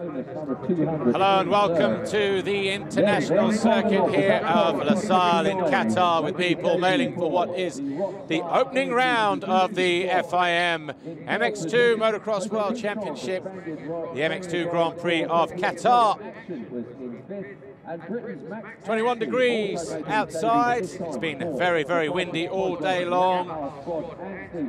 Hello and welcome to the international circuit here of La Salle in Qatar with me, Paul Mailing, for what is the opening round of the FIM MX2 Motocross World Championship, the MX2 Grand Prix of Qatar. 21 degrees outside. It's been very, very windy all day long.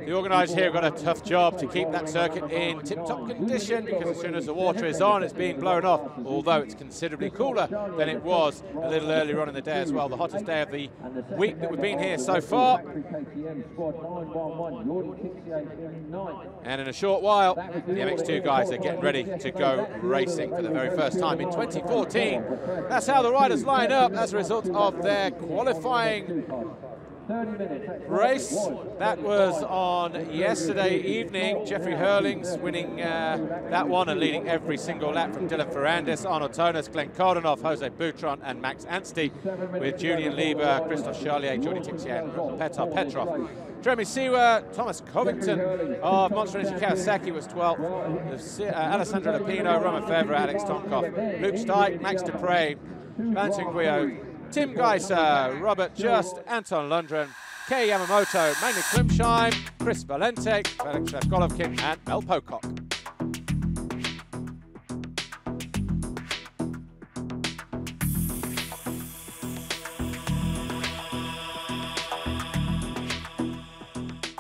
The organisers here have got a tough job to keep that circuit in tip-top condition, because as soon as the water is on, it's being blown off, although it's considerably cooler than it was a little earlier on in the day as well. The hottest day of the week that we've been here so far. And in a short while, the MX2 guys are getting ready to go racing for the very first time in 2014. That's how the riders line up as a result of their qualifying race. That was on yesterday evening. Jeffrey Hurlings winning that one and leading every single lap from Dylan Ferrandis, Arnold Tonis, Glenn Koldenhoff, Jose Boutron and Max Anstey, with Julian Lieber, Christophe Charlier, Jordi Tixian, Petar Petrov. Jeremy Sewer, Thomas Covington of Monster Energy Kawasaki was 12th. Alessandro Lupino, Roman Fevre, Alex Tonkov, Luke Steik, Max Dupre, Valentin Guyot, Tim Geiser, Robert Just, Anton Lundgren, Kei Yamamoto, Magnus Klimsheim, Chris Valente, Felix Golovkin and Mel Pocock.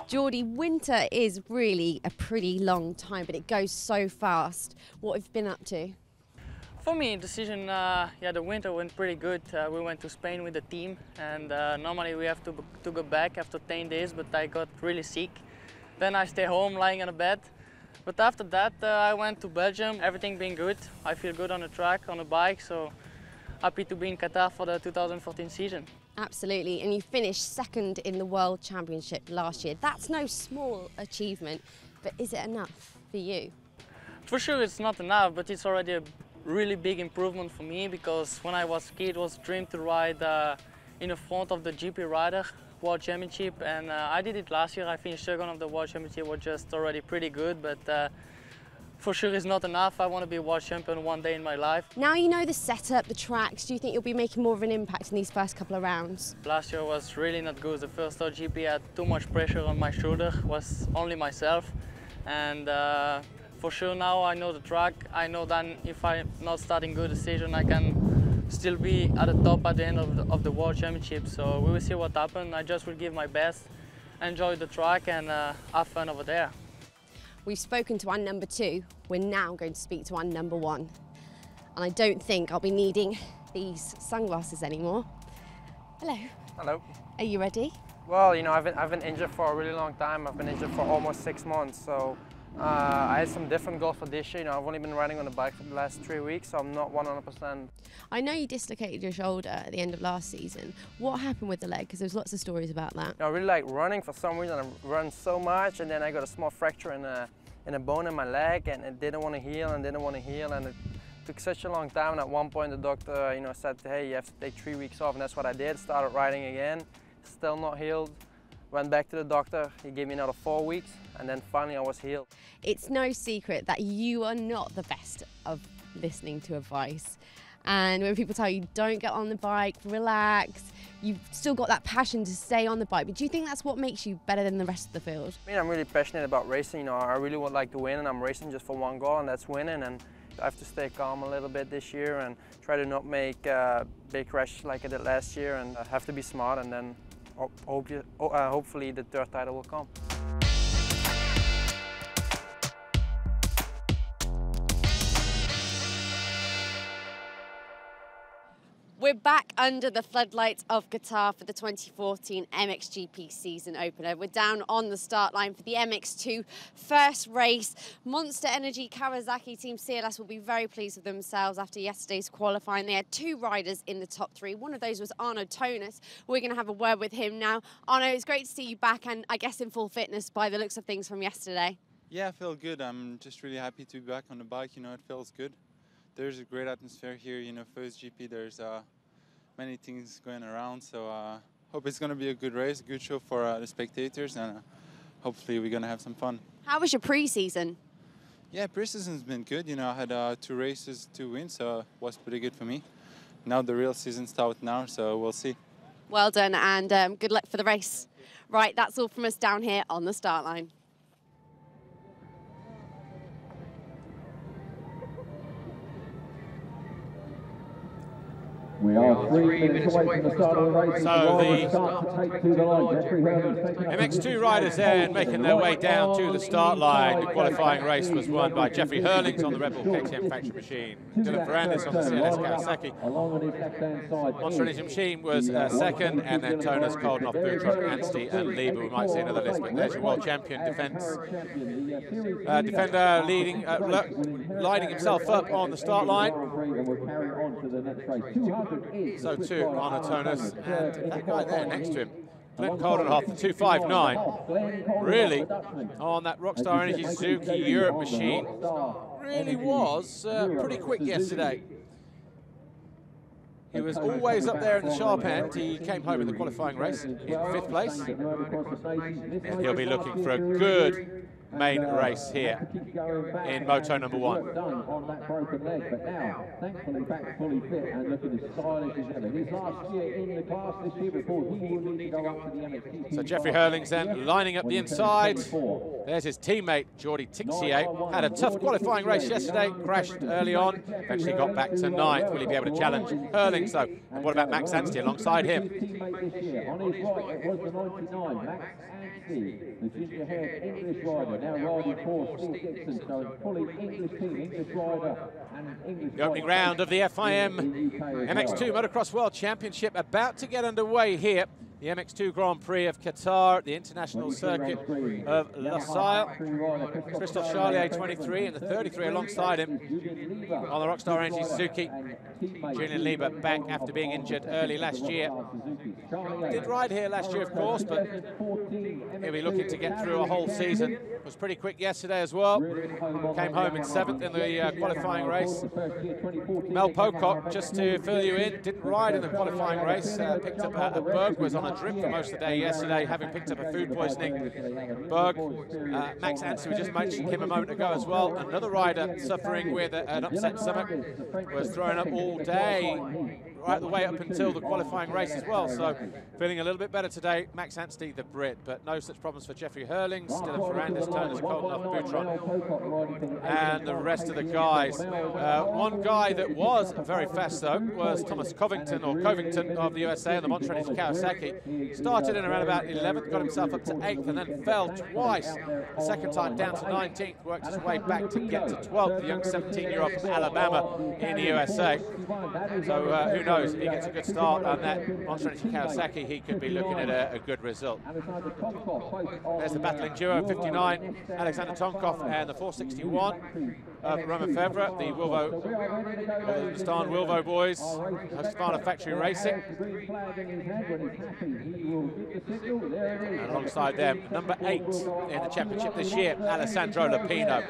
Jordi, winter is really a pretty long time, but it goes so fast. What have you been up to? For me, the winter went pretty good. We went to Spain with the team, and normally we have to go back after 10 days, but I got really sick. Then I stay home lying on a bed. But after that, I went to Belgium, everything being good. I feel good on the track, on the bike, so happy to be in Qatar for the 2014 season. Absolutely, and you finished second in the World Championship last year. That's no small achievement, but is it enough for you? For sure it's not enough, but it's already a really big improvement for me, because when I was a kid it was a dream to ride in the front of the GP Rider World Championship, and I did it last year. I finished second of the World Championship, was just already pretty good, but for sure it's not enough. I want to be a world champion one day in my life. Now you know the setup, the tracks, do you think you'll be making more of an impact in these first couple of rounds? Last year was really not good. The first GP had too much pressure on my shoulder, was only myself, and for sure now I know the track. I know that if I'm not starting good the season, I can still be at the top at the end of the World Championship. So we will see what happens. I just will give my best, enjoy the track and have fun over there. We've spoken to our number 2. We're now going to speak to our number 1. And I don't think I'll be needing these sunglasses anymore. Hello. Hello. Are you ready? Well, you know, I've been injured for a really long time. I've been injured for almost 6 months. So I had some different goals for this year. You know, I've only been riding on the bike for the last 3 weeks, so I'm not 100%. I know you dislocated your shoulder at the end of last season. What happened with the leg? Because there's lots of stories about that. You know, I really like running for some reason. I run so much, and then I got a small fracture in a bone in my leg, and it didn't want to heal and didn't want to heal, and it took such a long time. And at one point the doctor, you know, said, hey, you have to take 3 weeks off, and that's what I did. Started riding again, still not healed. Went back to the doctor, he gave me another 4 weeks, and then finally I was healed. It's no secret that you are not the best of listening to advice. And when people tell you don't get on the bike, relax, you've still got that passion to stay on the bike. But do you think that's what makes you better than the rest of the field? I mean, I'm really passionate about racing. You know, I really would like to win, and I'm racing just for one goal, and that's winning. And I have to stay calm a little bit this year and try to not make big crashes like I did last year, and I have to be smart, and then hopefully the 3rd title will come. We're back under the floodlights of Qatar for the 2014 MXGP season opener. We're down on the start line for the MX2 first race. Monster Energy Kawasaki Team CLS will be very pleased with themselves after yesterday's qualifying. They had 2 riders in the top 3. One of those was Arno Tonis. We're going to have a word with him now. Arno, it's great to see you back, and I guess in full fitness by the looks of things from yesterday. Yeah, I feel good. I'm just really happy to be back on the bike. You know, it feels good. There's a great atmosphere here. You know, first GP, there's many things going around, so hope it's going to be a good race, a good show for the spectators, and hopefully we're going to have some fun. How was your pre-season? Yeah, pre-season's been good. You know, I had 2 races, 2 wins, so it was pretty good for me. Now the real season starts now, so we'll see. Well done, and good luck for the race. Right, that's all from us down here on the start line. We are 3 minutes away from the start of the race. So the MX2 riders then making their way down to the start line. The qualifying race was won by Jeffrey Hurlings on the Red Bull KTM factory machine. Dylan Ferrandis on the CLS Kawasaki. Monster Energy machine was second, and then Tonus, Koldenhoff, Boutron, Anstey and Lieber. We might see another list, but there's your world champion defense. Defender leading, lining himself up on the start line. So too, Arno Tonus, and that guy there next to him, Glenn Koldenhoff, the 259, really, on that Rockstar Energy Suzuki Europe machine, really was pretty quick yesterday. He was always up there in the sharp end. He came home in the qualifying race in 5th place. And he'll be looking for a good main race here in Moto number 1. So Jeffrey Hurlings then lining up the inside. There's his teammate, Jordi Tixier. Had a tough qualifying race yesterday, crashed early on, eventually got back to 9th. Will he be able to challenge Hurlings though? And what about Max Anstey alongside him? The ginger-haired English rider, now riding for Steve Dixon, so fully English team, English rider and English. The opening round of the FIM MX2 Motocross World Championship about to get underway here. The MX2 Grand Prix of Qatar, the international circuit of Losail. Christophe Charlier, 23, and the 33 alongside him on the Rockstar Energy Suzuki. Julian Lieber back after being injured early last year. Did ride here last year, of course, but he'll be looking to get through a whole season. Was pretty quick yesterday as well. Came home in 7th in the qualifying race. Mel Pocock, just to fill you in, didn't ride in the qualifying race. Picked up a bug, was on a drip for most of the day yesterday, having picked up a food poisoning bug. Max Anstey, we just mentioned him a moment ago as well. Another rider suffering with an upset stomach, was throwing up all day, right the way up until the qualifying race as well. So feeling a little bit better today, Max Anstey, the Brit, but no such problems for Jeffrey Hurlings, Dylan Ferrandis, Tonus, Koldenhoff, Boutron, and the rest of the guys. One guy that was very fast though was Thomas Covington of the USA on the Monster Energy Kawasaki. Started in around about 11th, got himself up to 8th, and then fell twice. The second time down to 19th, worked his way back to get to 12th, the young 17-year-old from Alabama in the USA. So who knows, if he gets a good start on that Monster Energy Kawasaki, he could be looking at a good result. There's the battling duo, 59, Alexander Tonkov and the 461 of Romain Fevre, the Stan Wilvo boys, Husqvarna Factory Racing. And alongside them, number 8 in the championship this year, Alessandro Lupino.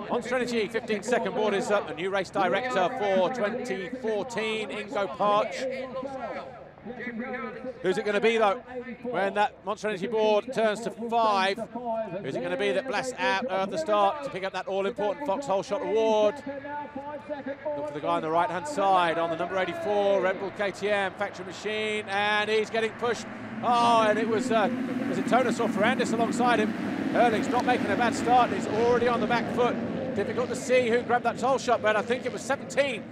Monster Energy, 15-second board is up, a new race director for 2014, Ingo Parch. Who's it going to be though when that Monster Energy board turns to 5? Who's it going to be that blasts out at the start to pick up that all-important Foxhole Shot Award? Look for the guy on the right-hand side on the number 84 Red Bull KTM factory machine, and he's getting pushed. Oh, and it was it Tonus or Ferrandis alongside him? Hurlings not making a bad start. He's already on the back foot. Difficult to see who grabbed that hole shot, but I think it was 17.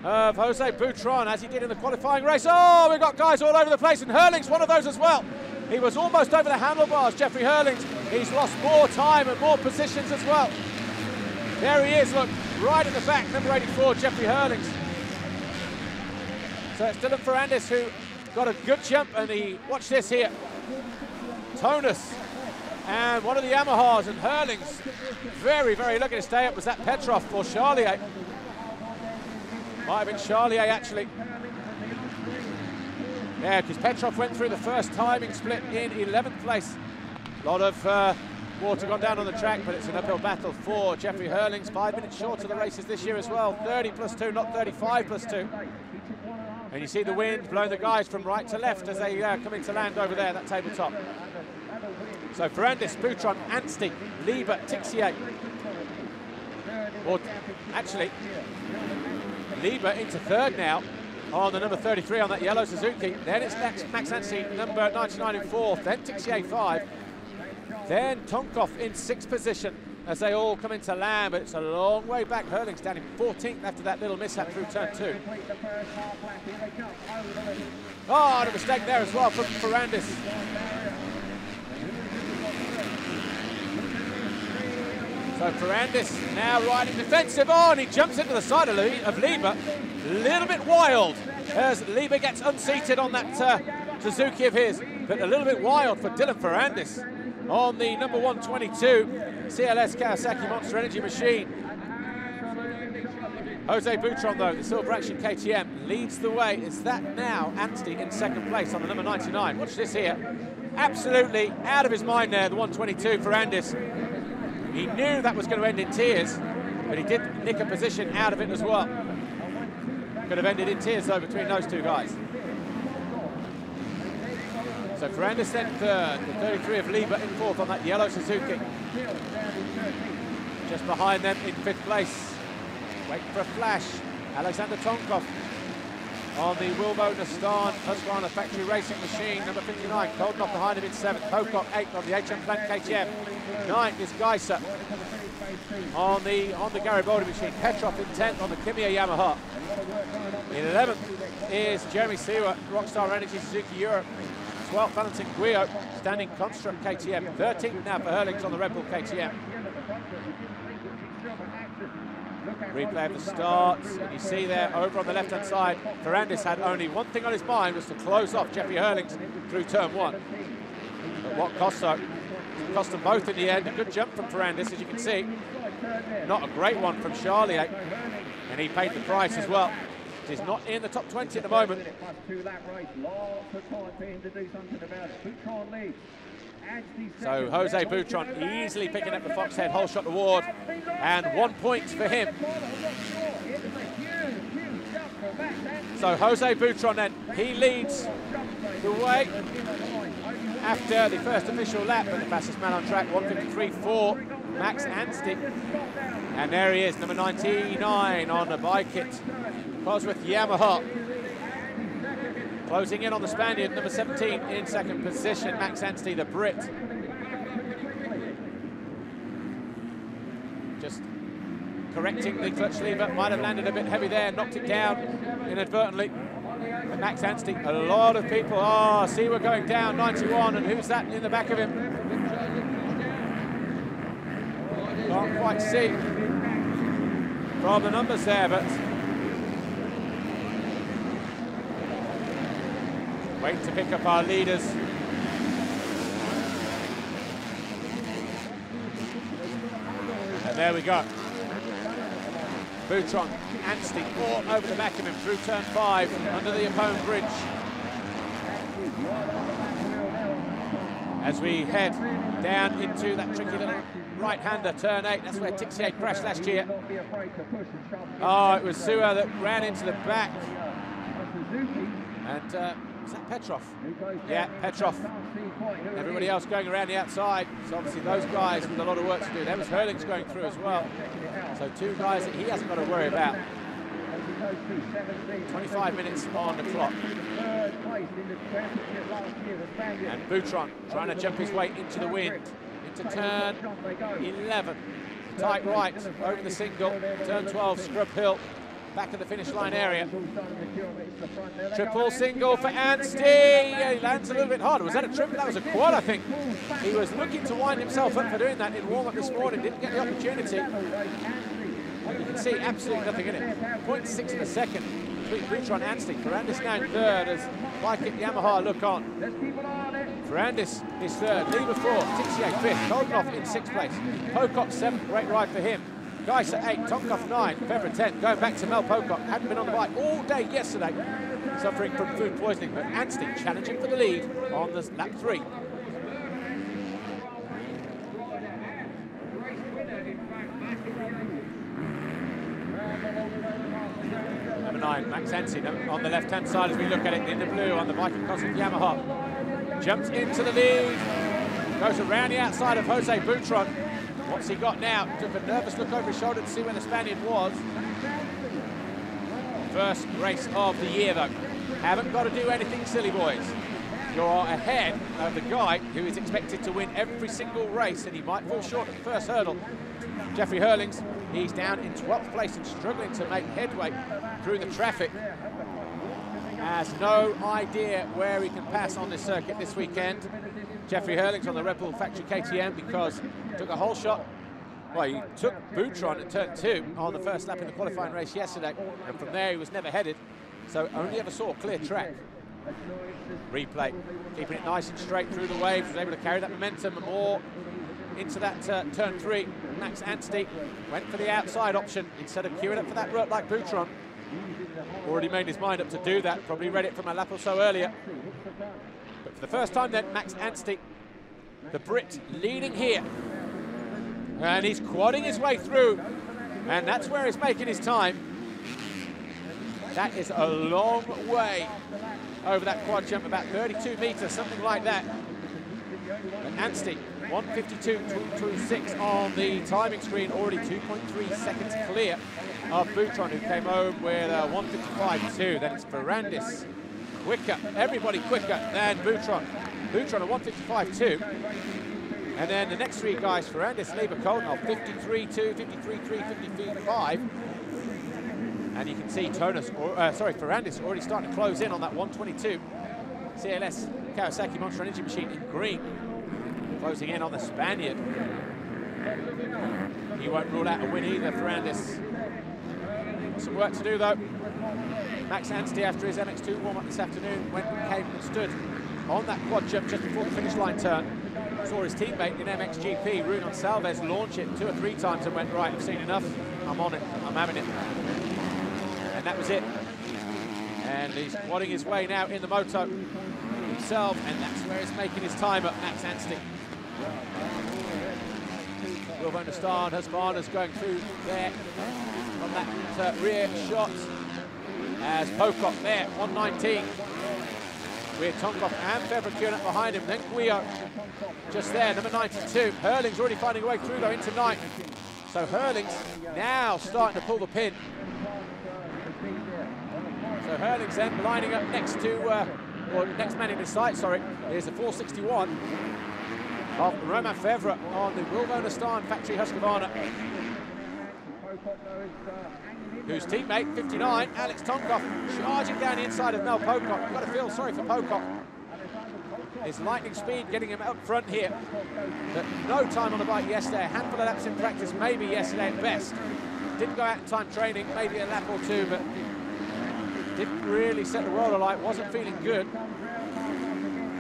Of Jose Boutron, as he did in the qualifying race. Oh, we've got guys all over the place, and Hurlings one of those as well. He was almost over the handlebars, Jeffrey Hurlings. He's lost more time and more positions as well. There he is, look, right at the back, number 84, Jeffrey Hurlings. So it's Dylan Ferrandis who got a good jump, and watch this here. Tonus and one of the Yamahas, and Hurlings very, very lucky to stay up. Was that Petrov or Charlier? Might have been Charlier, actually. Yeah, because Petrov went through the first timing split in 11th place. A lot of water gone down on the track, but it's an uphill battle for Jeffrey Hurlings. 5 minutes short of the races this year as well. 30 plus 2, not 35 plus 2. And you see the wind blowing the guys from right to left as they come into land over there, that tabletop. So Ferrandis, Boutron, Anstey, Lieber, Tixier. Or actually, Lieber into third now on the number 33 on that yellow Suzuki. Then it's Max Anstey, number 99 in fourth. Then Tixier 5. Then Tonkov in sixth position as they all come into land, but it's a long way back. Hurling's down in 14th after that little mishap through turn 2. Oh, and a mistake there as well from Ferrandis. So Ferrandis now riding defensive on. He jumps into the side of Lieber. A little bit wild as Lieber gets unseated on that Suzuki of his, but a little bit wild for Dylan Ferrandis on the number 122 CLS Kawasaki Monster Energy machine. Jose Boutron, though, the Silver Action KTM, leads the way. Is that now Anstey in second place on the number 99? Watch this here. Absolutely out of his mind there, the 122 Ferrandis. He knew that was going to end in tears, but he did nick a position out of it as well. Could have ended in tears, though, between those two guys. So Ferrandis then third, the 33 of Lieber in fourth on that yellow Suzuki. Just behind them in fifth place, waiting for a flash, Alexander Tonkov on the Wilbo Nastan Husqvarna factory racing machine, number 59. Koldenhoff behind him in seventh, Pocock eighth on the HM Plant KTM. Ninth is Geiser on the Honda Garibaldi machine. Petrov in 10th on the Kimiya Yamaha. In 11th is Jeremy Sewa, Rockstar Energy Suzuki Europe. 12th, Valentin Guillot, standing Construct KTM. 13th now for Hurlings on the Red Bull KTM. Replay of the start, and you see there over on the left-hand side, Ferrandis had only one thing on his mind, was to close off Jeffrey Hurlings through turn 1. But what cost them both in the end. A good jump from Ferrandis, as you can see. Not a great one from Charlier, and he paid the price as well. He's not in the top 20 at the moment. So Jose Boutron easily picking up the Foxhead Whole Shot Award, and 1 point for him. So Jose Boutron then, he leads the way after the first official lap, but the fastest man on track, 1:53.4, Max Anstey. And there he is, number 99 on the bike kit, Cosworth Yamaha. Closing in on the Spaniard, number 17 in second position, Max Anstey, the Brit. Just correcting the clutch lever, might have landed a bit heavy there, knocked it down inadvertently. And Max Anstey, a lot of people, see we're going down, 91, and who's that in the back of him? Can't quite see from the numbers there, but wait to pick up our leaders. And there we go. Boutron, Anstey, all over the back of him through turn 5, under the Apone Bridge. As we head down into that tricky little right-hander, turn 8, that's where Tixier crashed last year. It was Sua that ran into the back. And is that Petrov? Yeah, Petrov. Everybody else going around the outside. So obviously those guys with a lot of work to do. There was Hurlings going through as well. So 2 guys that he hasn't got to worry about. 25 minutes on the clock. And Boutron trying to jump his way into the wind. Into turn 11. Tight right over the single. Turn 12, Scrub Hill. Back of the finish line area. Triple single for Anstey. Yeah, he lands a little bit harder. Was that a triple? That was a quad, I think. He was looking to wind himself up for doing that in warm-up this morning. Didn't get the opportunity. You can see absolutely nothing in it. 0.6 of a second between Boutron and Anstey. Ferrandis now in third as Bike at Yamaha look on. Ferrandis is third. Lieber 4. Tixier 5th. Koldenhoff in 6th place. Pocock 7th. Great ride for him. Geiser 8, Tonkov 9, Febvre 10, going back to Mel Pocock, hadn't been on the bike all day yesterday, suffering from food poisoning, but Anstey challenging for the lead on this lap 3. Number 9, Max Anstey on the left-hand side as we look at it in the blue on the Viking Cosworth Yamaha. Jumps into the lead. Goes around the outside of Jose Boutron. What's he got now? Took a nervous look over his shoulder to see where the Spaniard was. First race of the year, though. Haven't got to do anything silly, boys. You're ahead of the guy who is expected to win every single race, and he might fall short at the first hurdle. Jeffrey Hurlings, he's down in 12th place and struggling to make headway through the traffic. Has no idea where he can pass on this circuit this weekend. Jeffrey Hurlings on the Red Bull Factory KTM because he took a whole shot. Well, he took Boutron at turn 2 on the first lap in the qualifying race yesterday, and from there he was never headed, so only ever saw a clear track. Replay, keeping it nice and straight through the waves, was able to carry that momentum and more into that turn 3. Max Anstey went for the outside option instead of queuing up for that rut like Boutron. Already made his mind up to do that, probably read it from a lap or so earlier. But for the first time then, Max Anstey, the Brit, leading here. And he's quadding his way through, and that's where he's making his time. That is a long way over that quad jump, about 32 meters, something like that. But Anstey, 1:52.26 on the timing screen, already 2.3 seconds clear of Boutron, who came home with 1:55.2. Then it's Ferrandis, quicker, everybody quicker than Boutron. Boutron at 1:55.2. And then the next three guys, Ferrandis, Lieber, Koldenhoff, 53.2, 53.3, 55. And you can see Ferrandis already starting to close in on that 1:22. CLS Kawasaki Monster Energy machine in green, closing in on the Spaniard. He won't rule out a win either, Ferrandis. Some work to do though. Max Anstey, after his MX2 warm-up this afternoon, came and stood on that quad jump just before the finish line turn. Saw his teammate in MXGP, Runon Salves, launch it 2 or 3 times and went, right, I've seen enough, I'm on it, I'm having it. And that was it. And he's wadding his way now in the moto himself, and that's where he's making his time up, Max Anstey. Will van der Staan, Husqvarna's going through there from that rear shot as Pocock there, 1:19. With Tonkoff and Febvre queuing up behind him. Then Guillot just there, number 92. Hurlings already finding a way through though into 9th. So Hurlings now starting to pull the pin. So Hurlings then lining up next to, or next man in his sight, sorry, is the 461 of Romain Febvre on the Will van der Staan Factory Husqvarna. Whose teammate, 59, Alex Tonkoff, charging down the inside of Mel Pocock. You've got to feel sorry for Pocock. His lightning speed getting him up front here. But no time on the bike yesterday. A handful of laps in practice, maybe yesterday at best. Didn't go out in time training, maybe a lap or 2, but didn't really set the world alight. Wasn't feeling good.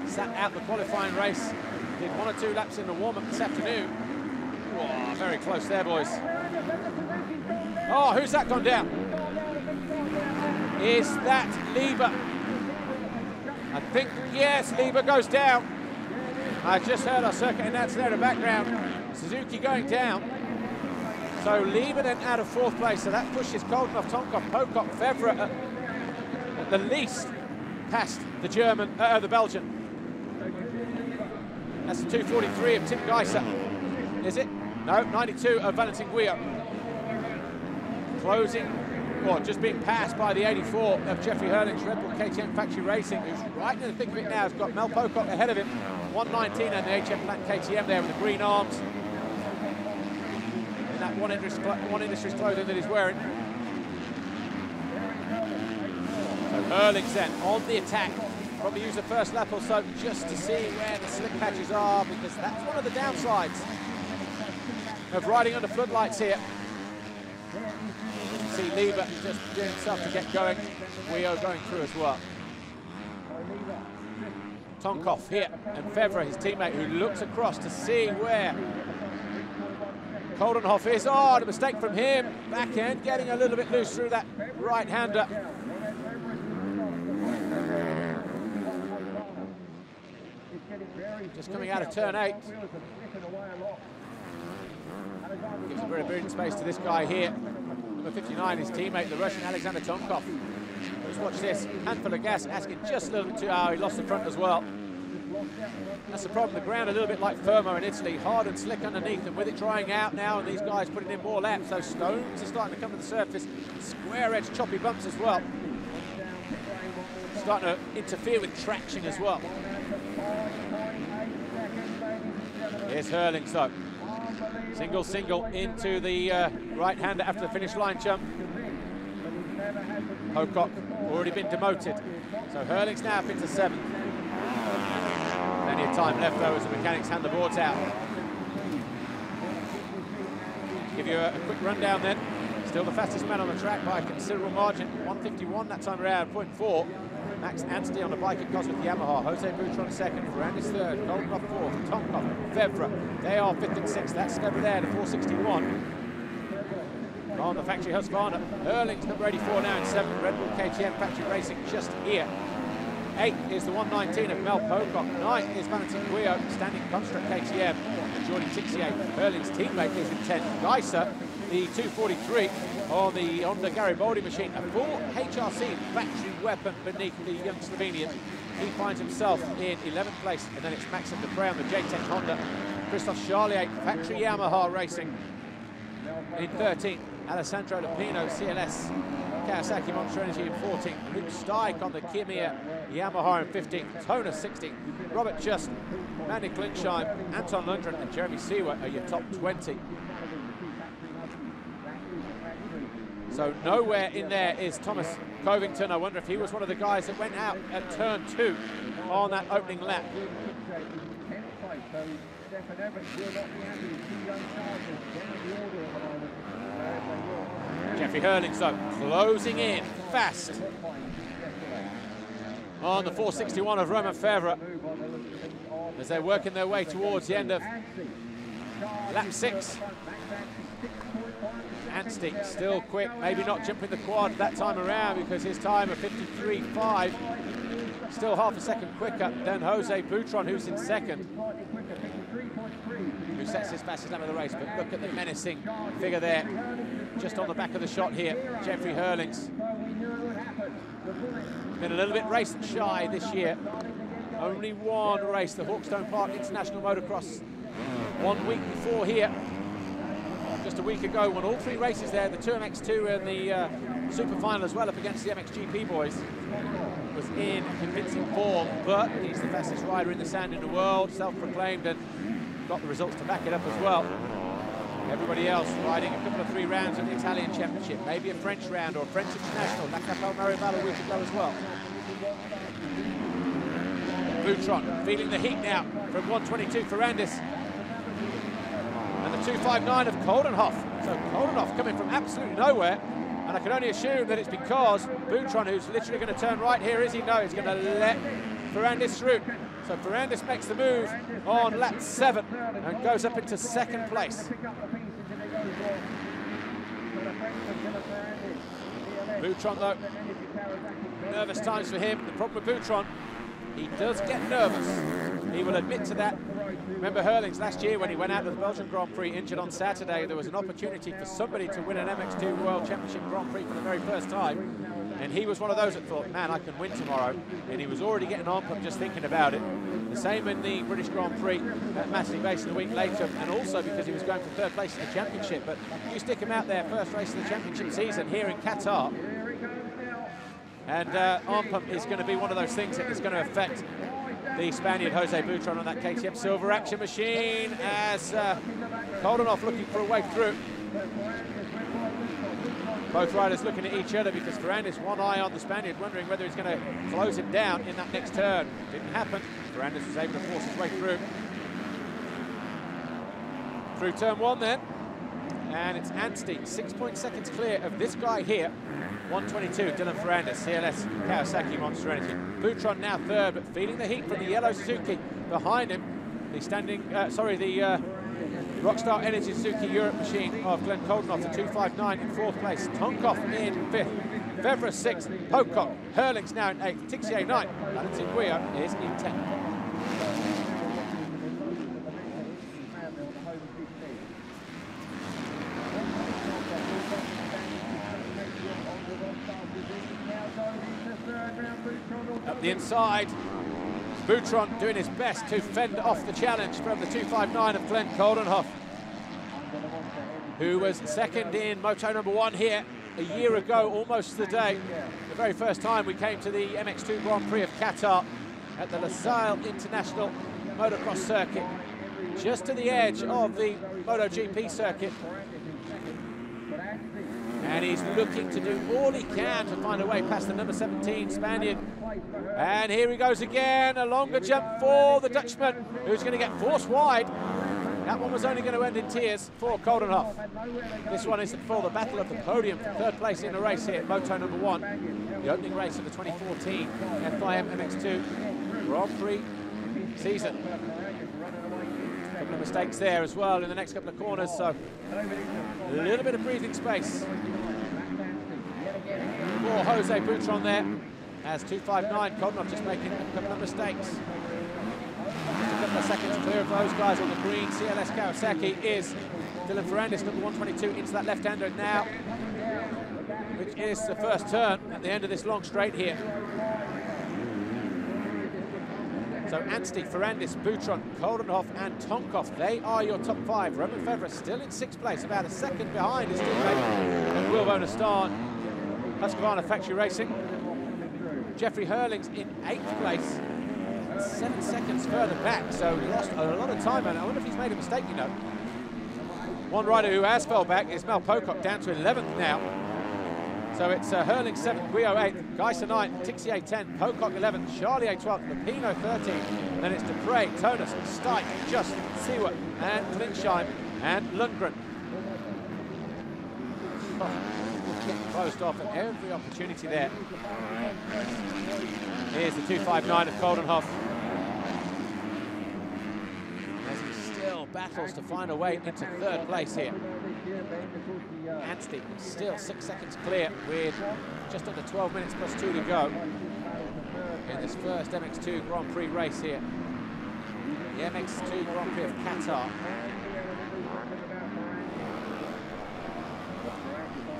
Sat out the qualifying race. Did 1 or 2 laps in the warm-up this afternoon. Whoa, very close there, boys. Oh, who's that gone down? Is that Lieber? I think, yes, Lieber goes down. I just heard our circuit announcer there in the background. Suzuki going down. So Lieber then out of 4th place, so that pushes Koldenhoff, Tonkoff, Pocock, Febvre at the least past the German, the Belgian. That's the 2:43 of Tim Geiser. Is it? No, 92 of Valentin Guillot. Closing, or just being passed by the 84 of Jeffrey Hurlings, Red Bull KTM Factory Racing, who's right in the thick of it now. Has got Mel Pocock ahead of him, 1:19, and the HM Plant KTM there with the green arms. In that one Industries clothing that he's wearing. So Hurlings then on the attack. Probably use the first lap or so just to see where the slip patches are, because that's one of the downsides of riding under floodlights here. See Lieber just doing himself to get going. Guillot going through as well. Tonkoff here, and Febvre, his teammate, who looks across to see where Koldenhoff is. Oh, and a mistake from him. Back end, getting a little bit loose through that right-hander. Just coming out of turn 8. Gives a bit of breathing space to this guy here. Number 59, his teammate, the Russian Alexander Tonkoff. Let's watch this. Handful of gas, asking just a little bit too. Oh, he lost the front as well. That's the problem. The ground a little bit like Fermo in Italy, hard and slick underneath, and with it drying out now, and these guys putting in more laps, so stones are starting to come to the surface. Square edge choppy bumps as well. Starting to interfere with traction as well. Here's Hurlings though. Single into the right-hander after the finish line jump. Pocock already been demoted. So Hurlings now up into 7th. Plenty of time left though as the mechanics hand the boards out. Give you a quick rundown then. Still the fastest man on the track by a considerable margin. 151 that time around, 0.4. Max Anstey on the bike at Cosworth Yamaha. Jose Butron 2nd, Ferrandis 3rd, Goldenhoff 4th, Tomkov, Fevre. They are 5th and 6th. That's Fevre there, the 461. On the factory Husqvarna. Hurlings number 84 now in 7th. Red Bull KTM Factory Racing just here. 8th is the 119 of Mel Pocock. 9th is Valentin Guillot, standing construct KTM. Jordi Tixier, Hurlings' teammate, is in 10th. Geiser, the 243 on the Honda Garibaldi machine. A full HRC factory weapon beneath the young Slovenian. He finds himself in 11th place, and then it's Maxim Dupre on the JTEC Honda. Christophe Charlier, factory Yamaha Racing in 13th. Alessandro Lupino, CLS Kawasaki Monster Energy in 14th. Luke Steik on the Kimiya Yamaha in 15th. Toner 16th. Robert Just, Manny Klinsheim, Anton Lundgren and Jeremy Seawer are your top 20. So nowhere in there is Thomas Covington. I wonder if he was one of the guys that went out at turn 2 on that opening lap. Jeffrey Hurlings though, closing in fast on the 461 of Romain Fevre as they're working their way towards the end of lap 6. Anstey still quick, maybe not jumping the quad that time around because his time of 53.5, still half a second quicker than Jose Butron, who's in 2nd, who sets his fastest lap of the race. But look at the menacing figure there, just on the back of the shot here, Jeffrey Hurlings. Been a little bit race shy this year. Only one race, the Hawkstone Park International Motocross, 1 week before here. Just a week ago, won all 3 races there, the 2 MX2 and the Super Final as well, up against the MXGP boys. Was in convincing form, but he's the fastest rider in the sand in the world, self-proclaimed, and got the results to back it up as well. Everybody else riding a couple of 3 rounds of the Italian Championship, maybe a French round or a French International, La Capelle Maribal a week ago as well. Butron feeling the heat now from 122 Ferrandis. And the 259 of Goldenhoff. So Goldenhoff coming from absolutely nowhere. And I can only assume that it's because Butron, who's literally going to turn right here, is he? No, he's going to let Ferrandis through. So Ferrandis makes the move on lap 7 and goes up into 2nd place. Butron, though, nervous times for him. The problem with Butron, he does get nervous. He will admit to that. Remember Hurlings last year when he went out to the Belgian Grand Prix injured on Saturday, there was an opportunity for somebody to win an MX2 World Championship Grand Prix for the very first time. And he was one of those that thought, man, I can win tomorrow. And he was already getting on from just thinking about it. The same in the British Grand Prix at Matterley Basin a week later, and also because he was going for 3rd place in the championship. But you stick him out there, first race of the championship season here in Qatar. And arm pump is going to be one of those things that is going to affect the Spaniard Jose Butron on that KTM Silver Action machine as Goldenhoff looking for a way through. Both riders looking at each other because Ferrandis, one eye on the Spaniard, wondering whether he's going to close him down in that next turn. Didn't happen. Ferrandis was able to force his way through. Through turn 1 then. And it's Anstey, 6 seconds clear of this guy here. 122, Dylan Ferrandis, CLS Kawasaki Monster Energy. Butron now 3rd, but feeling the heat from the yellow Suzuki behind him. The Rockstar Energy Suzuki Europe machine of Glenn Goldenhoff, the 259 in 4th place. Tomkov in 5th. Fevre 6th. Pocock. Hurlings now in 8th. Tixier 9th. Valentin Guillot is in 10th. Up the inside. Boutron doing his best to fend off the challenge from the 259 of Glenn Coldenhoff, who was second in Moto number 1 here a year ago, almost the day. The very first time we came to the MX2 Grand Prix of Qatar at the Lusail International Motocross Circuit, just to the edge of the MotoGP circuit. And he's looking to do all he can to find a way past the number 17 Spaniard. And here he goes again, a longer jump for the Dutchman, who's going to get forced wide. That one was only going to end in tears for Coldenhoff. This one is for the battle of the podium, third place in the race here, Moto number 1, the opening race of the 2014 FIM MX2 Grand Prix season. A couple of mistakes there as well in the next couple of corners, so a little bit of breathing space for Jose Boutron there, as 259 Coldenhoff just making a couple of mistakes. Just a couple of seconds clear of those guys on the green. CLS Kawasaki is Dylan Ferrandis, number 122, into that left-hander now, which is the first turn at the end of this long straight here. So Anstey, Ferrandis, Boutron, Coldenhoff and Tonkov, they are your top 5. Roman Fevre still in 6th place, about a second behind his teammate and Will Bonastan. Husqvarna Factory Racing. Jeffrey Hurlings in 8th place, 7 seconds further back, so he lost a lot of time, and I wonder if he's made a mistake, you know. One rider who has fell back is Mel Pocock, down to 11th now. So it's Hurling 7th, Guillot 8th, Geiser 9th, Tixier 10th, Pocock 11th, Charlier 12th, Lupino 13th. Then it's Dupre, Tonus, Stike, Just, Seward, and Klingsheim, and Lundgren. Getting closed off at every opportunity there. Here's the 259 of Coldenhoff, as he still battles to find a way into 3rd place here. Anstey still 6 seconds clear with just under 12 minutes plus 2 to go in this first MX2 Grand Prix race here. The MX2 Grand Prix of Qatar.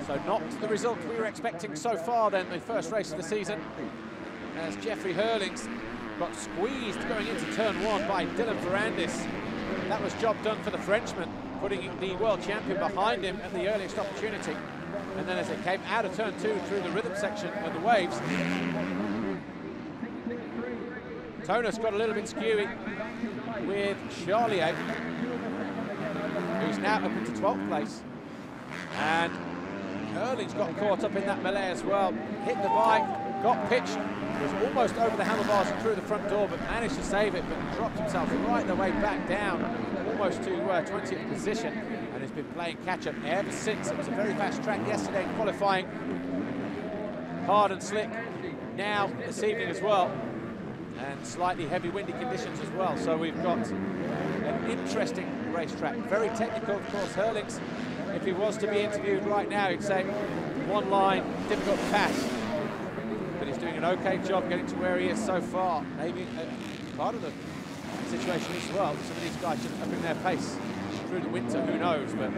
So not the result we were expecting so far then, the first race of the season, as Jeffrey Hurlings got squeezed going into turn 1 by Dylan Ferrandis. That was job done for the Frenchman, putting the world champion behind him at the earliest opportunity. And then as it came out of turn 2 through the rhythm section of the waves, Tonus got a little bit skewy with Charlier, who's now up into 12th place. And Hurlings got caught up in that melee as well, hit the bike, got pitched, was almost over the handlebars and through the front door, but managed to save it, but dropped himself right the way back down, almost to 20th position, and has been playing catch-up ever since. It was a very fast track yesterday in qualifying, hard and slick now this evening as well, and slightly heavy windy conditions as well, so we've got an interesting racetrack. Very technical, of course. Hurlings, if he was to be interviewed right now, he'd say one line, difficult to pass. But he's doing an okay job getting to where he is so far. Maybe part of the situation as well. Some of these guys just upping their pace through the winter, who knows, but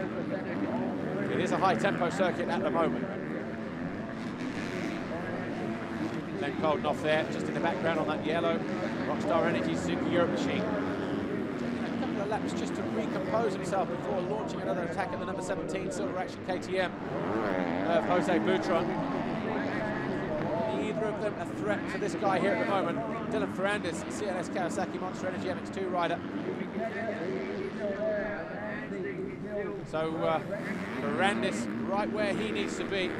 it is a high tempo circuit at the moment. Glenn Coldenhoff there, just in the background on that yellow Rockstar Energy Super Europe machine. A couple of laps just to recompose himself before launching another attack at the number 17 Silver Action KTM of Jose Boutron. Neither of them a threat to this guy here at the moment. Dylan Ferrandis, CLS Kawasaki Monster Energy MX2 rider. So Ferrandis right where he needs to be.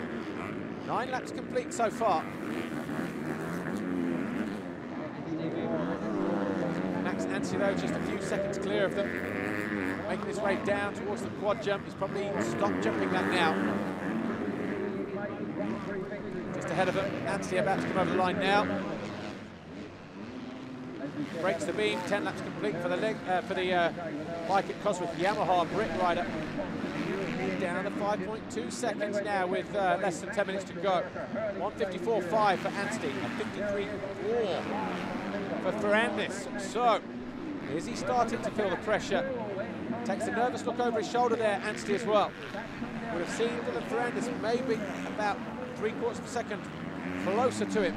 9 laps complete so far. Max Anstey though just a few seconds clear of them. Making his way down towards the quad jump. He's probably stopped jumping that now. Just ahead of him, Anstey about to come over the line now. Breaks the beam, 10 laps complete for the bike at Cosworth Yamaha Brit rider. Down to 5.2 seconds now with less than 10 minutes to go. 1:54.5 for Anstey, a 53.4 for Ferrandis. So, is he starting to feel the pressure? Takes a nervous look over his shoulder there, Anstey as well. Would have seen Dylan Ferrandis maybe about 3/4 of a second closer to him.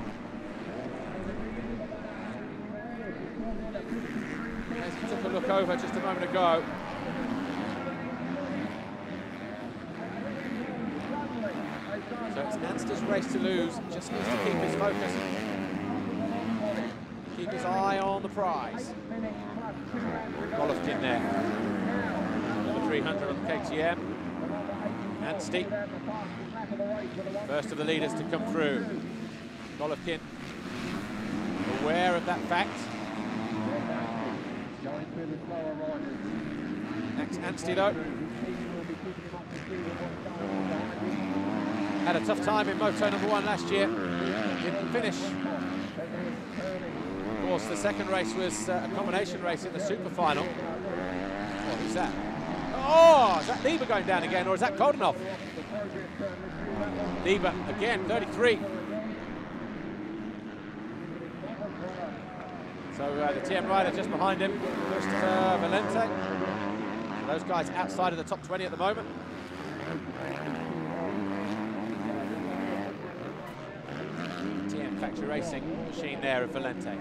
took over just a moment ago. So it's Anstey's race to lose. Just needs to keep his focus. Keep his eye on the prize. Golovkin there. Number 300 on the KTM. Anstey. First of the leaders to come through. Golovkin aware of that fact. Max Anstey though had a tough time in Moto number 1 last year. Didn't finish. Of course, the second race was a combination race in the super final. Oh, who's that? Oh, is that Lieber going down again, or is that Koldenhoff? Lieber again, 33. So the TM rider just behind him, pushed Valente. Those guys outside of the top 20 at the moment. TM factory racing machine there of Valente.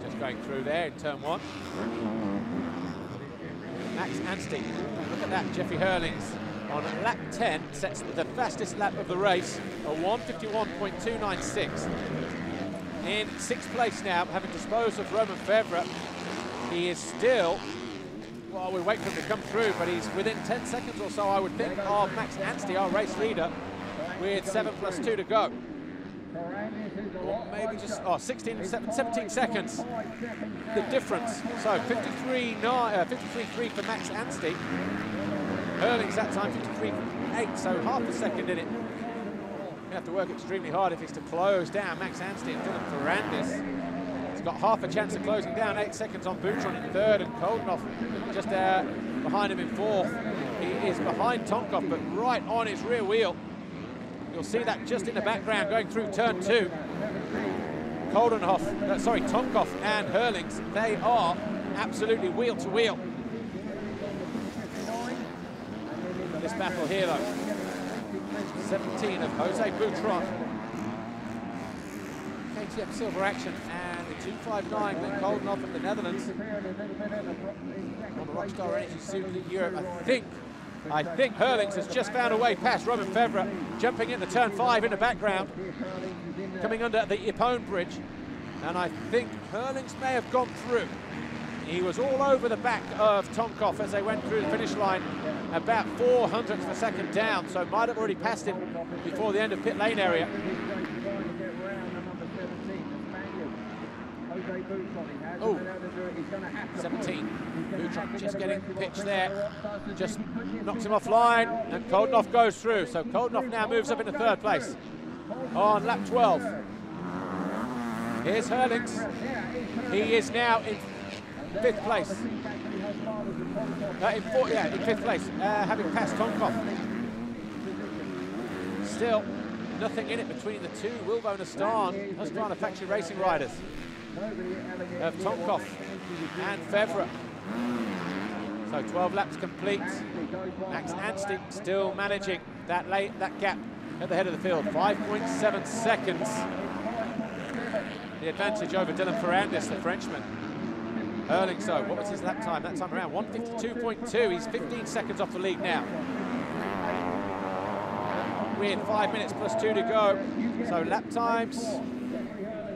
Just going through there in turn 1. Max Anstey, look at that, Jeffrey Hurlings on lap 10 sets the fastest lap of the race, a 1:51.296. In 6th place now, having disposed of Romain Febvre. He is still, well, we wait for him to come through, but he's within 10 seconds or so, I would think, of Max Anstey, our race leader, with 7+2 to go. Or maybe just, 17 seconds, the difference. So 53.3 for Max Anstey. Hurlings that time, 53.8, so half a second in it. You have to work extremely hard if he's to close down Max Anstey and Dylan Ferrandis. He's got half a chance of closing down, 8 seconds on Boutron in 3rd, and Koldenhoff just behind him in 4th. He is behind Tonkov, but right on his rear wheel. You'll see that just in the background going through turn 2. Tonkov and Hurlings, they are absolutely wheel to wheel. This battle here though. 17 of Jose Boutron. KTM silver action, and the 259 Ben Koldenhoff of the Netherlands on the Rockstar Energy suit in Europe. I think Hurlings has just found a way past Romain Febvre, jumping into turn 5 in the background, coming under the Ippon bridge, and I think Hurlings may have gone through. He was all over the back of Tonkov as they went through the finish line, about 400ths of a second down, so might have already passed him before the end of pit lane area. 17. Boutron just getting pitched there, just knocks him offline, and Koldenhoff goes through. So Koldenhoff now moves up into 3rd place on lap 12. Here's Hurlings. He is now in 5th place. In 5th place, having passed Tonkov. Still, nothing in it between the two Wilbo and Husqvarna factory racing riders of Tonkov and Febvre. So 12 laps complete. Max Anstey still managing that gap at the head of the field. 5.7 seconds. The advantage over Dylan Ferrandis, the Frenchman. Hurlings, so what was his lap time? That time around 1:52.2. He's 15 seconds off the lead now. With 5 minutes plus 2 to go. So lap times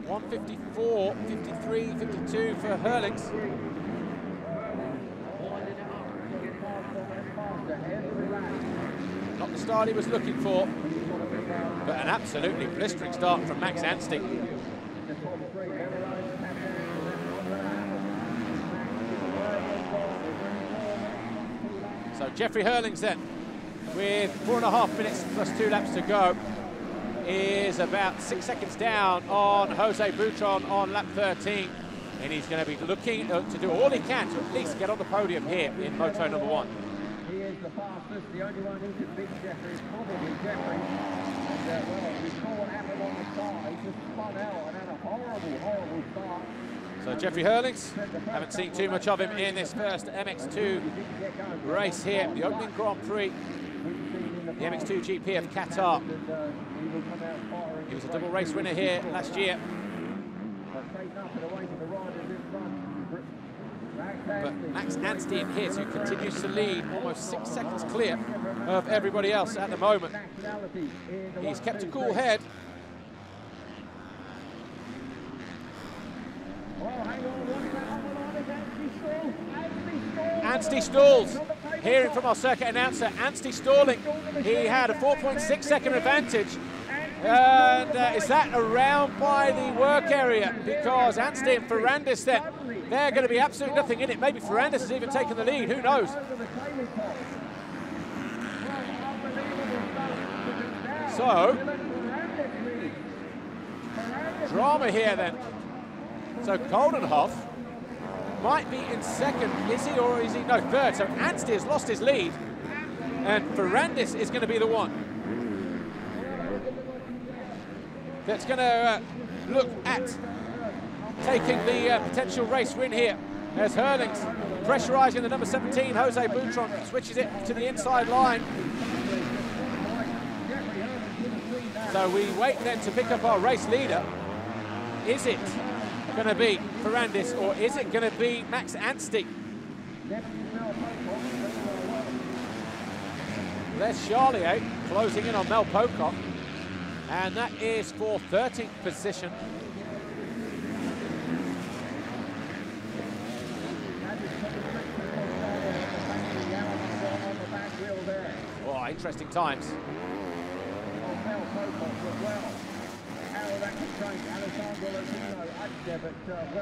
1:54, 53, 52 for Hurlings. Not the start he was looking for, but an absolutely blistering start from Max Anstey. So Jeffrey Hurlings then, with 4.5 minutes plus 2 laps to go, is about 6 seconds down on Jose Boutron on lap 13. And he's going to be looking to do all he can to at least get on the podium here in Moto number 1. He is the fastest. The only one who can beat Jeffrey is probably Jeffrey. And, we saw what happened on the start. He just spun out and had a horrible start. So Jeffrey Hurlings, haven't seen too much of him in this first MX2 race here, the opening Grand Prix, the MX2 GP of Qatar. He was a double race winner here last year. But Max Anstey in his, who continues to lead, almost 6 seconds clear of everybody else at the moment. He's kept a cool head. Anstey stalls. Hearing from our circuit announcer, Anstey stalling. He had a 4.6 second advantage. And is that around by the work area? Because Anstey and Ferrandis then, they're going to be absolutely nothing in it. Maybe Ferrandis has even taken the lead, who knows? So, drama here then. So Goldenhoff might be in second, is he, or is he? No, third. So Anstey has lost his lead, and Ferrandis is going to be the one that's going to look at taking the potential race win here, as Hurlings pressurising the number 17, Jose Boutron, switches it to the inside line. So we wait then to pick up our race leader. Is it going to be Ferrandis, or is it going to be Max Anstey? There's Charlier closing in on Mel Pocock, and that is for 13th position. Oh, interesting times.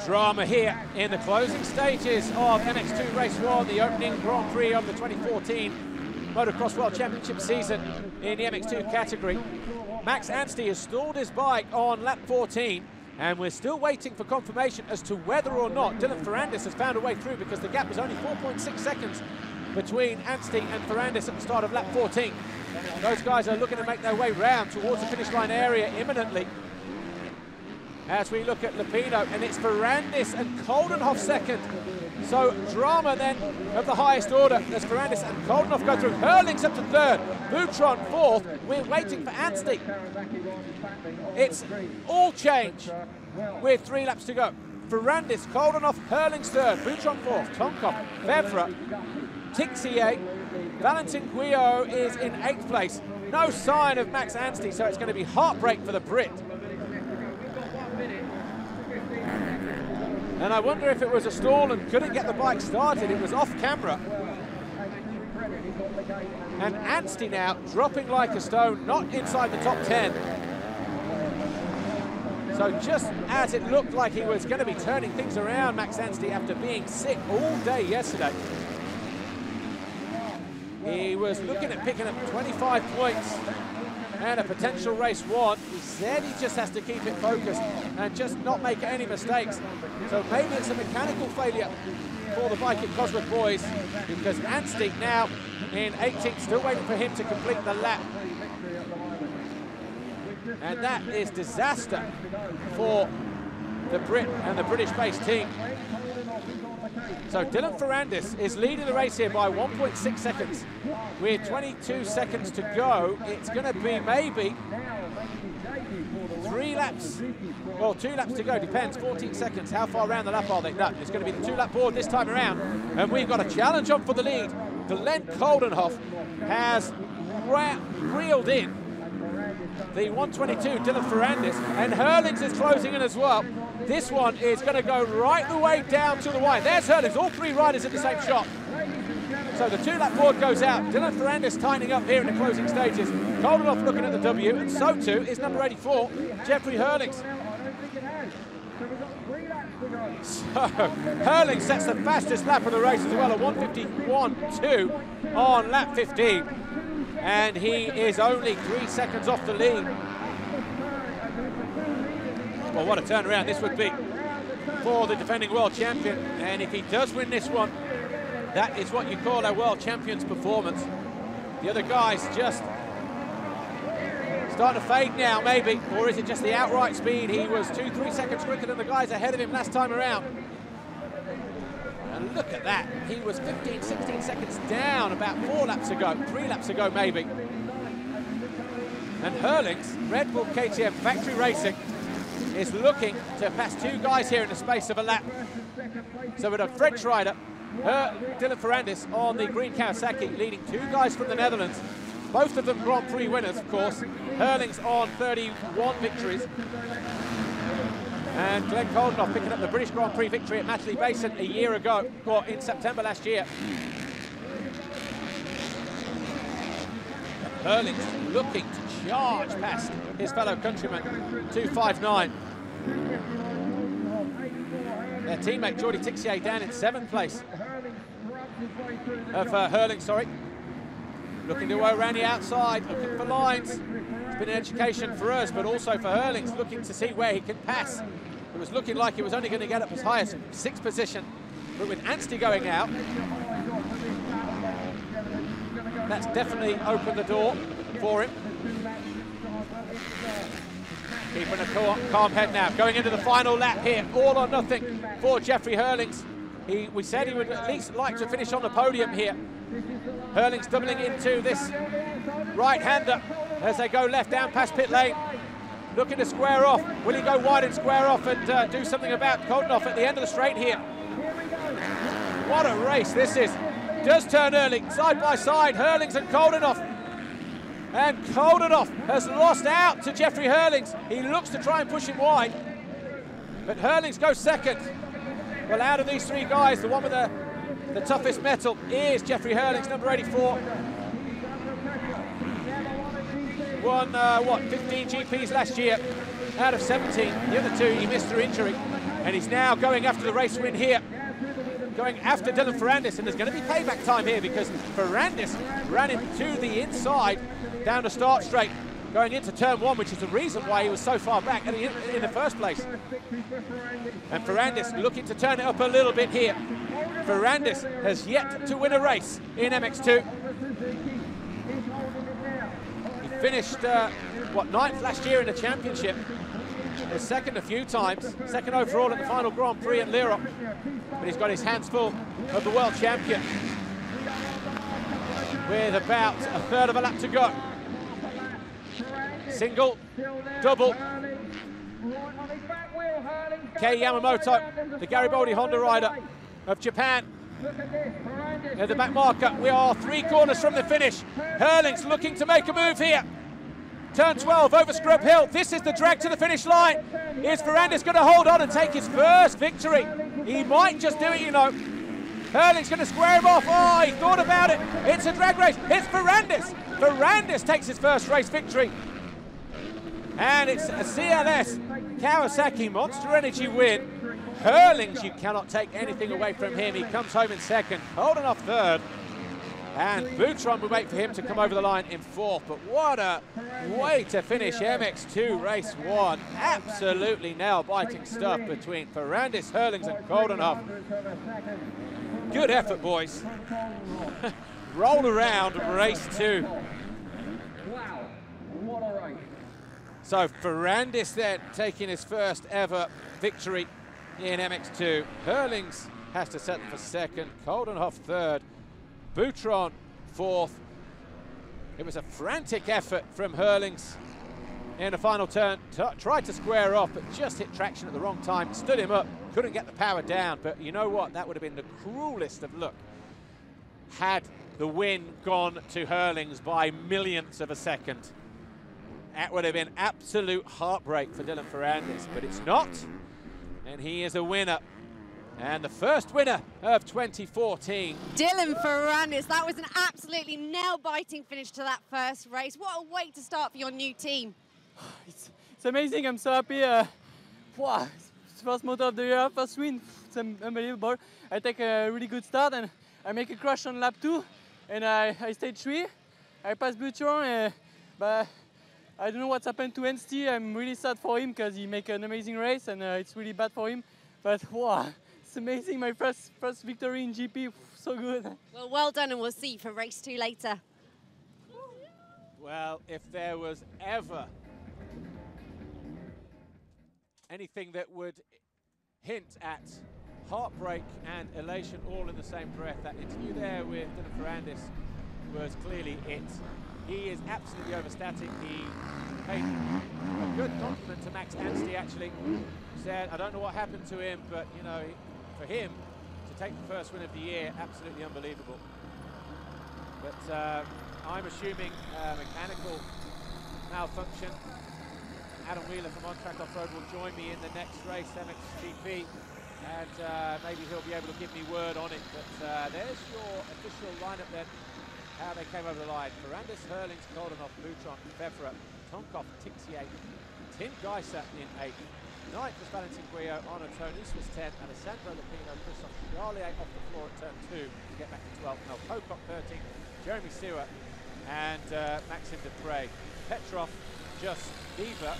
Drama here in the closing stages of MX2 Race 1, the opening Grand Prix of the 2014 Motocross World Championship season in the MX2 category. Max Anstey has stalled his bike on lap 14, and we're still waiting for confirmation as to whether or not Dylan Ferrandis has found a way through, because the gap was only 4.6 seconds between Anstey and Ferrandis at the start of lap 14. Those guys are looking to make their way round towards the finish line area imminently. As we look at Lupino, and it's Ferrandis and Goldenhoff second. So drama then of the highest order as Ferrandis and Goldenhoff go through. Hurlings up to third, Boutron fourth. We're waiting for Anstey. It's all change with 3 laps to go. Ferrandis, Goldenhoff, Hurlings third, Boutron fourth, Tonkov, Vevra, Tixier, Valentin Guyot is in 8th place. No sign of Max Anstey, so it's going to be heartbreak for the Brit. And I wonder if it was a stall and couldn't get the bike started. It was off camera. And Anstey now dropping like a stone, not inside the top 10. So just as it looked like he was going to be turning things around, Max Anstey, after being sick all day yesterday. He was looking at picking up 25 points and a potential race 1. He said he just has to keep it focused and just not make any mistakes. So maybe it's a mechanical failure for the bike at Cosworth Boys, because Anstey now in 18th, still waiting for him to complete the lap. And that is disaster for the Brit and the British-based team. So Dylan Ferrandis is leading the race here by 1.6 seconds. With 22 seconds to go, it's going to be maybe 3 laps, well, 2 laps to go, depends, 14 seconds. How far around the lap are they? No, it's going to be the 2-lap board this time around. And we've got a challenge on for the lead. Glenn Goldenhoff has reeled in the 122 Dylan Ferrandis, and Hurlings is closing in as well. This one is going to go right the way down to the wire. There's Hurlings, all 3 riders in the same shot. So the 2-lap board goes out. Dylan Ferrandis tightening up here in the closing stages. Goldenhoff looking at the W, and so too is number 84, Jeffrey Hurlings. So Hurlings sets the fastest lap of the race as well, a 1:51.2 on lap 15. And he is only 3 seconds off the lead. Well, what a turnaround this would be for the defending world champion. And if he does win this one, that is what you call a world champion's performance. The other guys just starting to fade now, maybe. Or is it just the outright speed? He was 2-3 seconds quicker than the guys ahead of him last time around. And look at that. He was 15, 16 seconds down about 4 laps ago, 3 laps ago maybe. And Hurlings, Red Bull KTM Factory Racing, is looking to pass 2 guys here in the space of a lap. So with a French rider Dylan Ferrandis on the green Kawasaki, leading 2 guys from the Netherlands. Both of them Grand Prix winners, of course. Hurling's on 31 victories. And Glenn Koldenoff picking up the British Grand Prix victory at Matterley Basin a year ago, or in September last year. Hurling's looking to charge past his fellow countryman, 2.59. Their teammate Jordi Tixier down in 7th place of Hurling, sorry. Looking to go around the outside, looking for lines. It's been an education for us, but also for Hurling's, looking to see where he can pass. It was looking like he was only going to get up as high as 6th position, but with Anstey going out, that's definitely opened the door for him. Keeping a calm head now, going into the final lap here, all or nothing for Jeffrey Hurlings. We said he would at least like to finish on the podium here. Hurling's doubling into this right-hander as they go left down past pit lane. Looking to square off. Will he go wide and square off and do something about Koldenoff at the end of the straight here? What a race this is. Does turn early, side by side, Hurlings and Koldenoff. And Koldenoff has lost out to Jeffrey Hurlings. He looks to try and push him wide, but Hurlings goes second. Well, out of these 3 guys, the one with the toughest metal is Jeffrey Hurlings, number 84. Won, 15 GPs last year out of 17. The other 2 he missed through injury. And he's now going after the race win here. Going after Dylan Ferrandis, and there's going to be payback time here because Ferrandis ran him to the inside down the start straight, going into turn 1, which is the reason why he was so far back in the first place. And Ferrandis looking to turn it up a little bit here. Ferrandis has yet to win a race in MX2. He finished, 9th last year in the championship. Was second a few times, second overall at the final Grand Prix at Lirop. But he's got his hands full of the world champion with about a third of a lap to go. Single, double. Kei Yamamoto, the Garibaldi Honda rider of Japan. At the back marker, we are 3 corners from the finish. Hurlings looking to make a move here. Turn 12 over Scrub Hill. This is the drag to the finish line. Is Ferrandis going to hold on and take his first victory? He might just do it, you know. Hurling's going to square him off. Oh, he thought about it. It's a drag race. It's Ferrandis. Ferrandis takes his first race victory. And it's a CLS Kawasaki Monster Energy win. Hurlings, you cannot take anything away from him. He comes home in 2nd, Koldenoff 3rd. And Boutron will wait for him to come over the line in 4th. But what a way to finish MX2 race 1. Absolutely nail-biting stuff between Ferrandis, Hurlings and Koldenoff. Good effort, boys. Roll around race 2. Wow, what a race. So Ferrandis then taking his first ever victory in MX2. Hurlings has to settle for 2nd, Koldenoff 3rd. Boutron 4th. It was a frantic effort from Hurlings in the final turn. Tried to square off, but just hit traction at the wrong time. Stood him up, couldn't get the power down. But you know what? That would have been the cruelest of luck had the win gone to Hurlings by millionths of a second. That would have been absolute heartbreak for Dylan Ferrandis, but it's not. And he is a winner. And the first winner of 2014. Dylan Ferrandis, that was an absolutely nail-biting finish to that first race. What a way to start for your new team. It's amazing, I'm so happy. Wow, first motor of the year, first win, it's unbelievable. I take a really good start and I make a crash on lap 2 and I stayed 3. I passed Boutron, but I don't know what's happened to Anstey. I'm really sad for him because he made an amazing race and it's really bad for him. But wow. It's amazing, my first victory in GP, so good. Well done, and we'll see you for race 2 later. Well, if there was ever anything that would hint at heartbreak and elation all in the same breath, that interview there with Dylan Ferrandis was clearly it. He is absolutely overstatic. He paid a good compliment to Max Anstey, actually. Said, I don't know what happened to him, but, you know, for him to take the first win of the year, absolutely unbelievable. But I'm assuming mechanical malfunction. Adam Wheeler from On Track Off-Road will join me in the next race, MXGP, and maybe he'll be able to give me word on it. But there's your official lineup then, how they came over the line. Ferrandis, Hurlings, Koldenhoff, Boutron, Fevre, Tonkov, Tixier, Tim Geiser in 8th. 9th was Valentin Guillo, Arno Tonis was 10th, Alessandro Lupino, Christophe Charlier off the floor at turn 2 to get back to 12th. Mel Pocock 13th, Jeremy Sewer and Maxime Dupre. Petrov, just Beaver,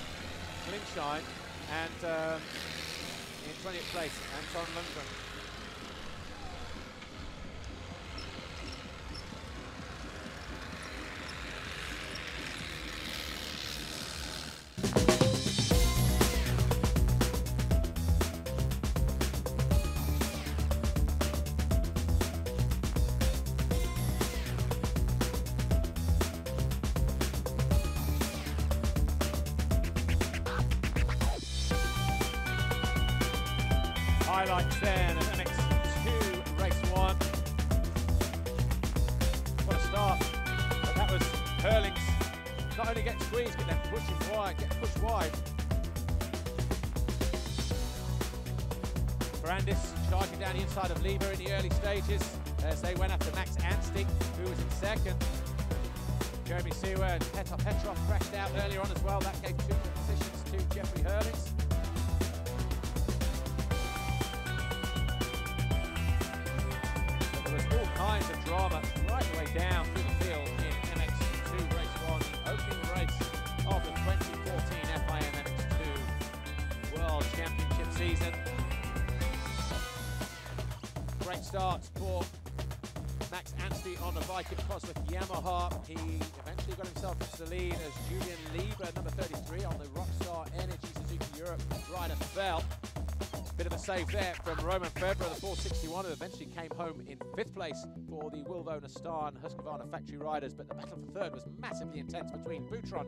Klinschein, and in 20th place, Anton Lundgren. Highlights then of MX2 race 1. What a start. But that was Hurlings. Not only getting squeezed, but then pushing wide, getting pushed wide. Ferrandis charging down the inside of Lieber in the early stages as they went after Max Anstey, who was in 2nd. Jeremy Sewer and Petrov crashed out earlier on as well. That gave 2 positions to Jeffrey Hurlings. All kinds of drama right the way down through the field in MX2 race 1, the opening race of the 2014 FIM MX2 World Championship season. Great start for Max Anstey on the Viking Cosworth Yamaha. He eventually got himself into the lead as Julian Lieber, number 33, on the Rockstar Energy Suzuki Europe rider fell. Bit of a save there from Roman Fevre, the 461, who eventually came home in 5th place for the Wilvo Nastar and Husqvarna factory riders. But the battle for 3rd was massively intense between Boutron,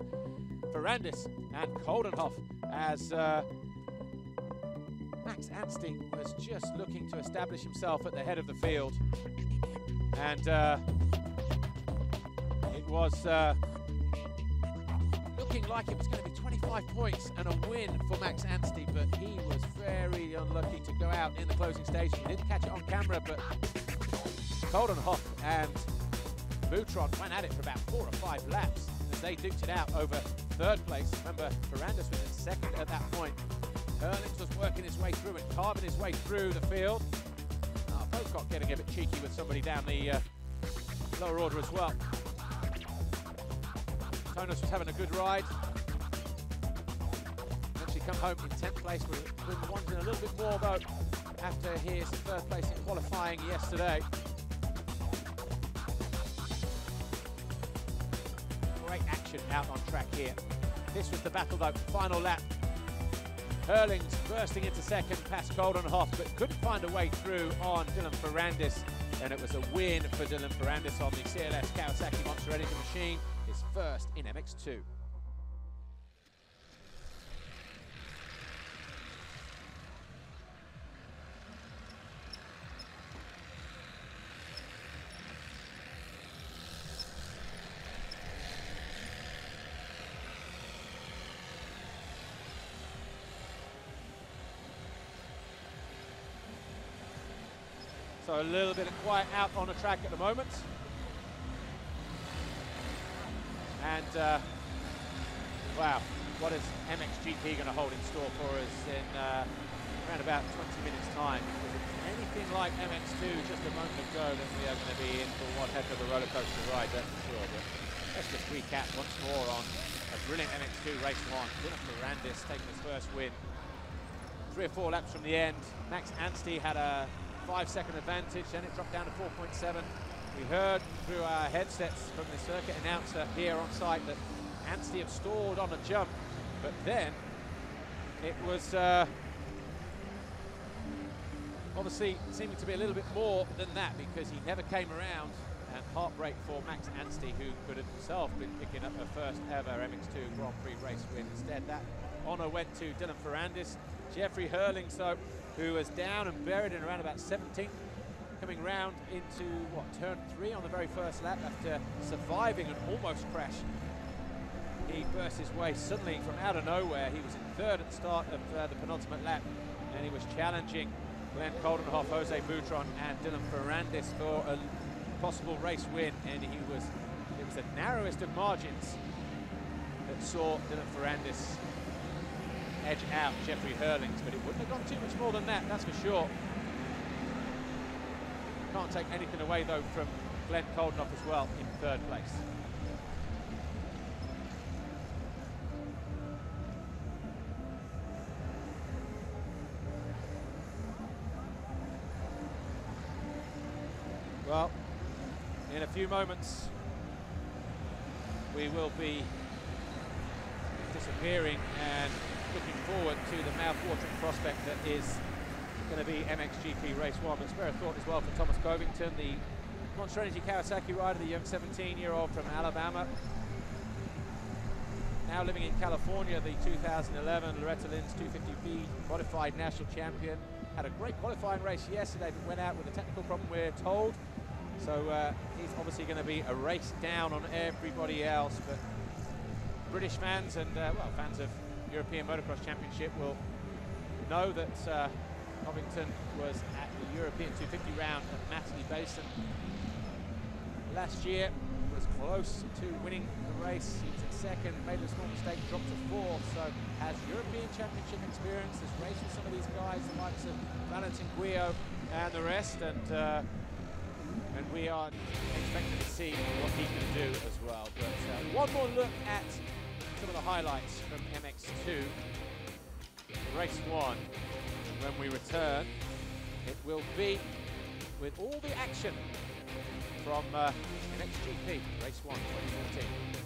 Ferrandis and Koldenhoff, as Max Anstey was just looking to establish himself at the head of the field. And it was looking like it was going to be 25 points and a win for Max Anstey, but he was very unlucky to go out in the closing stage. He didn't catch it on camera, but Koldenhoff and Boutron went at it for about 4 or 5 laps as they duked it out over 3rd place. Remember, Ferrandis was in 2nd at that point. Hurlings was working his way through and carving his way through the field. Pocock getting a bit cheeky with somebody down the lower order as well. Tonis was having a good ride. Eventually come home in 10th place with wanting a little bit more though after his 3rd place in qualifying yesterday. Great action out on track here. This was the battle though, final lap. Hurlings bursting into 2nd past Koldenhoff, but couldn't find a way through on Dylan Ferrandis, and it was a win for Dylan Ferrandis on the CLS Kawasaki Monster Energy machine, his 1st in MX2. So a little bit of quiet out on the track at the moment. And wow, what is MXGP going to hold in store for us in around about 20 minutes time? If it's anything like MX2 just a moment ago, then we are going to be in for one heck of a roller coaster ride, that's for sure. But let's just recap once more on a brilliant MX2 race 1. Dylan Ferrandis taking his 1st win. 3 or 4 laps from the end. Max Anstey had a 5-second advantage, then it dropped down to 4.7. We heard through our headsets from the circuit announcer here on site that Anstey had stalled on a jump, but then it was obviously seeming to be a little bit more than that, because he never came around, and heartbreak for Max Anstey, who could have himself been picking up a 1st ever MX2 Grand Prix race win. Instead, that honour went to Dylan Ferrandis. Jeffrey Hurlings, though, who was down and buried in around about 17th coming round into, what, turn 3 on the very first lap after surviving an almost crash. He burst his way suddenly from out of nowhere. He was in 3rd at the start of the penultimate lap, and he was challenging Glenn Coldenhoff, Jose Boutron, and Dylan Ferrandis for a possible race win, and it was the narrowest of margins that saw Dylan Ferrandis edge out Jeffrey Hurlings, but it wouldn't have gone too much more than that, that's for sure. Can't take anything away, though, from Glenn Coldenhoff as well in 3rd place. Well, in a few moments, we will be disappearing and looking forward to the mouth-watering prospect that is going to be MXGP Race 1. But spare a thought as well for Thomas Covington, the Monster Energy Kawasaki rider, the young 17-year-old from Alabama. Now living in California, the 2011 Loretta Lynn's 250B modified national champion. Had a great qualifying race yesterday, but went out with a technical problem, we're told. So he's obviously going to be a race down on everybody else. But British fans and, well, fans of European Motocross Championship will know that Covington was at the European 250 round at Matterley Basin last year. Was close to winning the race. He was at 2nd, made a small mistake, dropped to 4th. So has European Championship experience, has raced with some of these guys, the likes of Valentin Guillot and the rest, and we are expecting to see what he can do as well. But one more look at some of the highlights from MX2 Race 1. When we return, it will be with all the action from MXGP Race 1 2014.